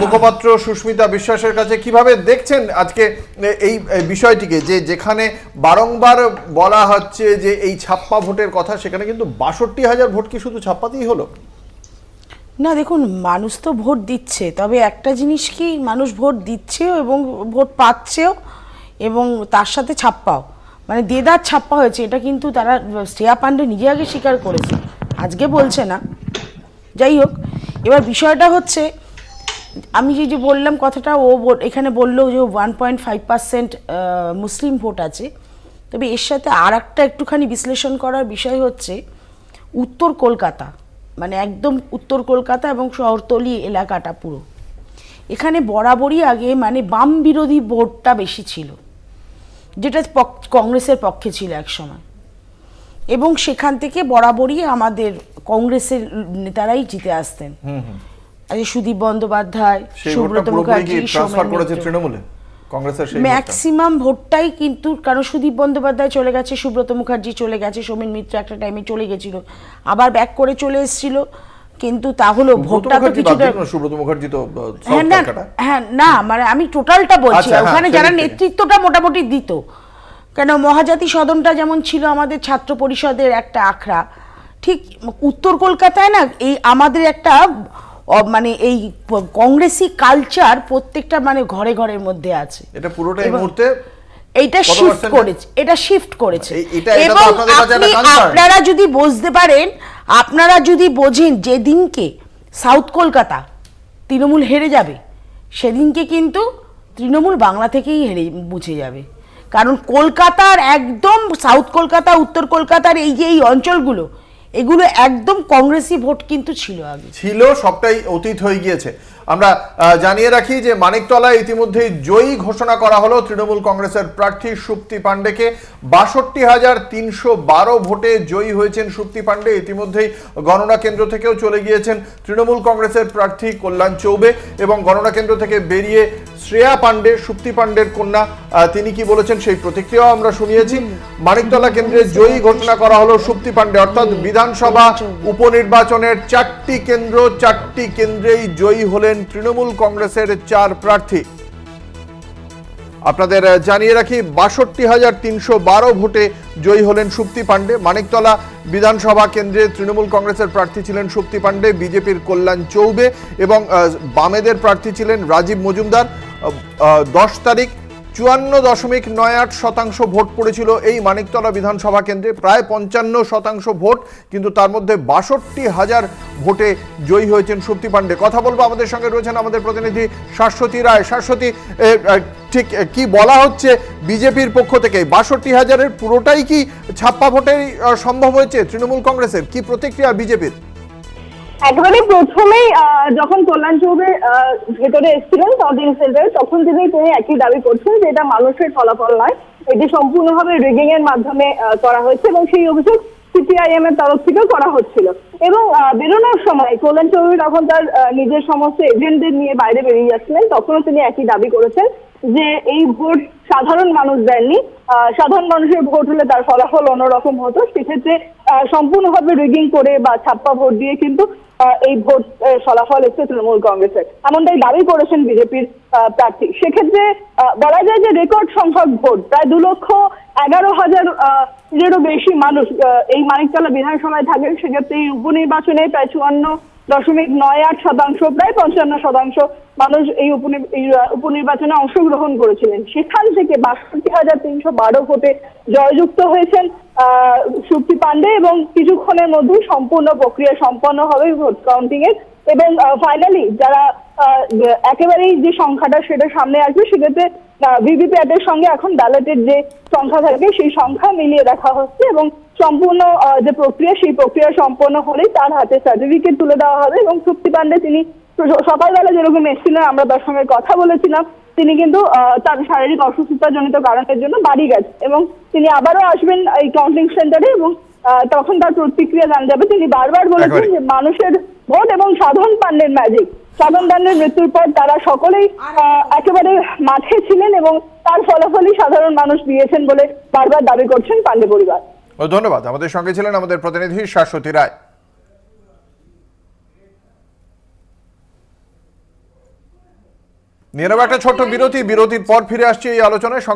মুখপাত্র সুস্মিতা বিশ্বাসের কাছে কিভাবে দেখছেন আজকে এই বিষয়টিকে, যে যেখানে বারংবার বলা হচ্ছে যে এই ছাপ্পা ভোটের কথা, সেখানে কিন্তু ৬২,০০০ ভোট কি শুধু ছাপ্পাতেই হলো? না দেখুন, মানুষ তো ভোট দিচ্ছে, তবে একটা জিনিস কি, মানুষ ভোট দিচ্ছেও এবং ভোট পাচ্ছেও এবং তার সাথে ছাপ্পাও, মানে দেদার ছাপ্পা হয়েছে। এটা কিন্তু তারা, শ্রেয়া পাণ্ডে নিজে আগে স্বীকার করেছে, আজকে বলছে না। যাই হোক, এবার বিষয়টা হচ্ছে, আমি যে বললাম কথাটা, ও এখানে বললো যে 1.5% মুসলিম ভোট আছে। তবে এর সাথে আর একটা একটুখানি বিশ্লেষণ করার বিষয় হচ্ছে উত্তর কলকাতা, মানে একদম উত্তর কলকাতা এবং শহরতলি এলাকাটা পুরো, এখানে বরাবরই আগে মানে বাম বিরোধী ভোটটা বেশি ছিল, যেটা কংগ্রেসের পক্ষে ছিল এক সময়, এবং সেখান থেকে বরাবরই আমাদের কংগ্রেসের নেতারাই জিতে আসতেন। সুদীপ বন্দ্যোপাধ্যায়, সুব্রত মুখার্জি, ম্যাক্সিমাম ভোটটাই কিন্তু, কারণ সুদীপ বন্দ্যোপাধ্যায় চলে গেছে, সুব্রত মুখার্জি চলে গেছে, সোমেন মিত্র একটা টাইমে চলে গেছিল, আবার ব্যাক করে চলে এসেছিল, কিন্তু তাহলে ভোটটা তো কিছুটা, সুব্রত মুখার্জি তো হ্যাঁ না, মানে আমি টোটালটা বলছি, ওখানে যারা নেতৃত্বটা মোটামুটি দিত, কেন মহাজাতি সদনটা যেমন ছিল আমাদের ছাত্র পরিষদের একটা আখড়া, ঠিক উত্তর কলকাতায় না এই আমাদের একটা মানে এই কংগ্রেসি কালচার প্রত্যেকটা মানে ঘরে ঘরের মধ্যে আছে। এটা পুরোটাই মুহূর্তে এইটা শিফট করেছে এবং আপনারা যদি বুঝতে পারেন, আপনারা যদি বোঝেন, যেদিনকে সাউথ কলকাতা তৃণমূল হেরে যাবে, সেদিনকে কিন্তু তৃণমূল বাংলা থেকেই হেরে মুছে যাবে। কারণ কলকাতার একদম সাউথ কলকাতা, উত্তর কলকাতার এই যে এই অঞ্চলগুলো, এগুলো একদম কংগ্রেসি ভোট কিন্তু ছিল, আগে ছিল, সবটাই অতীত হয়ে গিয়েছে। আমরা জানিয়ে রাখি যে মানিকতলায় ইতিমধ্যেই জয়ী ঘোষণা করা হলো তৃণমূল কংগ্রেসের প্রার্থী সুপ্তি পাণ্ডেকে। ৬২,৩১২ ভোটে জয়ী হয়েছেন সুপ্তি পাণ্ডে। ইতিমধ্যেই গণনা কেন্দ্র থেকেও চলে গিয়েছেন তৃণমূল কংগ্রেসের প্রার্থী কল্যাণ চৌবে, এবং গণনা কেন্দ্র থেকে বেরিয়ে শ্রেয়া পাণ্ডে, সুপ্তি পাণ্ডের কন্যা, তিনি কি বলেছেন সেই প্রতিক্রিয়াও আমরা শুনিয়েছি। মানিকতলা কেন্দ্রে জয়ী ঘোষণা করা হলো সুপ্তি পাণ্ডে, অর্থাৎ বিধানসভা উপনির্বাচনের ৪টি কেন্দ্র, ৪টি কেন্দ্রেই জয়ী হলেন তৃণমূল কংগ্রেসের ৪ প্রার্থী। আপনাদের জানিয়ে রাখি ৬২,৩১২ ভোটে জয়ী হলেন সুপ্তি পাণ্ডে। মানিকতলা বিধানসভা কেন্দ্রে তৃণমূল কংগ্রেসের প্রার্থী ছিলেন সুপ্তি পাণ্ডে, বিজেপির কল্যাণ চৌবে এবং বামেদের প্রার্থী ছিলেন রাজীব মজুমদার। 10 তারিখ 54.98% ভোট পড়েছিল এই মানিকতলা বিধানসভা কেন্দ্রে, প্রায় 55% ভোট, কিন্তু তার মধ্যে ৬২,০০০ ভোটে জয়ী হয়েছেন সুপ্তি পাণ্ডে। কথা বলবো, আমাদের সঙ্গে রয়েছেন আমাদের প্রতিনিধি শাশ্বতী রায়। শাশ্বতী, ঠিক কি বলা হচ্ছে বিজেপির পক্ষ থেকে? ৬২,০০০-এর পুরোটাই কি ছাপ্পা ভোটেই সম্ভব হয়েছে তৃণমূল কংগ্রেসের? কি প্রতিক্রিয়া বিজেপির? একেবারে প্রথমেই যখন কল্যাণ চৌবে ভেতরে এসেছিলেন তদিন সেন্টারে, তখন তিনি একই দাবি করছেন যে এটা মানুষের ফলাফল নয়, এটি সম্পূর্ণভাবে রিগিং এর মাধ্যমে করা হয়েছে, এবং সেই অভিযোগ সিপিআইএম এর তরফ থেকেও করা হচ্ছিল। এবং বেরোনোর সময় কল্যাণ চৌবে যখন তার নিজের সমস্ত এজেন্টদের নিয়ে বাইরে বেরিয়ে যাচ্ছিলেন, তখনও তিনি একই দাবি করেছেন যে এই ভোট সাধারণ মানুষ দেননি, সাধারণ মানুষের ভোট হলে তার ফলাফল অন্যরকম হতো, সেক্ষেত্রে সম্পূর্ণভাবে রিগিং করে বা ছাপ্পা ভোট দিয়ে কিন্তু এই ভোট ফলাফল এসেছে তৃণমূল কংগ্রেসের, এমনটাই দাবি করেছেন বিজেপির প্রার্থী। সেক্ষেত্রে বলা যায় যে রেকর্ড সংখ্যক ভোট, প্রায় 2,11,000-এরও বেশি মানুষ এই মানিকতলা বিধানসভায় থাকেন। সেক্ষেত্রে এই উপনির্বাচনে প্রায় 54.98%, প্রায় 55% মানুষ এই উপনির্বাচনে অংশগ্রহণ করেছিলেন। সেখান থেকে ৬২,৩১২ ভোটে জয়যুক্ত হয়েছেন সুপ্তি পাণ্ডে, এবং কিছুক্ষণের মধ্যেই সম্পূর্ণ প্রক্রিয়া সম্পন্ন হবে ভোট কাউন্টিং এর, এবং ফাইনালি যারা একেবারেই যে সংখ্যাটা সেটা সামনে আসবে, সেক্ষেত্রে ভিভিপ্যাটের সঙ্গে এখন ব্যালটের যে সংখ্যা থাকে সেই সংখ্যা মিলিয়ে দেখা হচ্ছে, এবং সম্পূর্ণ যে প্রক্রিয়া সেই প্রক্রিয়া সম্পন্ন হলেই তার হাতে সার্টিফিকেট তুলে দেওয়া হবে। এবং সুপ্তি পাণ্ডে তিনি সকালবেলা যেরকম এসেছিলেন, আমরা তার সঙ্গে কথা বলেছিলাম, তিনি কিন্তু তার শারীরিক অসুস্থতা জনিত কারণের জন্য বাড়ি গেছেন, এবং তিনি আবারও আসবেন এই কাউন্টিং সেন্টারে, এবং তখন তার প্রতিক্রিয়া জানা যাবে। তিনি বারবার বলেছেন যে মানুষের ভোট এবং সাধন পাণ্ডের ম্যাজিক, সাধন পাণ্ডের মৃত্যুর পর তারা সকলেই একেবারে মাঠে ছিলেন, এবং তার ফলাফলই সাধারণ মানুষ দিয়েছেন বলে বারবার দাবি করছেন পাণ্ডে পরিবার। ধন্যবাদ। আমাদের সঙ্গে ছিলেন আমাদের প্রতিনিধি শাশ্বতী রায়। নিয়ে নেব একটা ছোট্ট বিরতির পর ফিরে আসছি এই আলোচনায়, সঙ্গে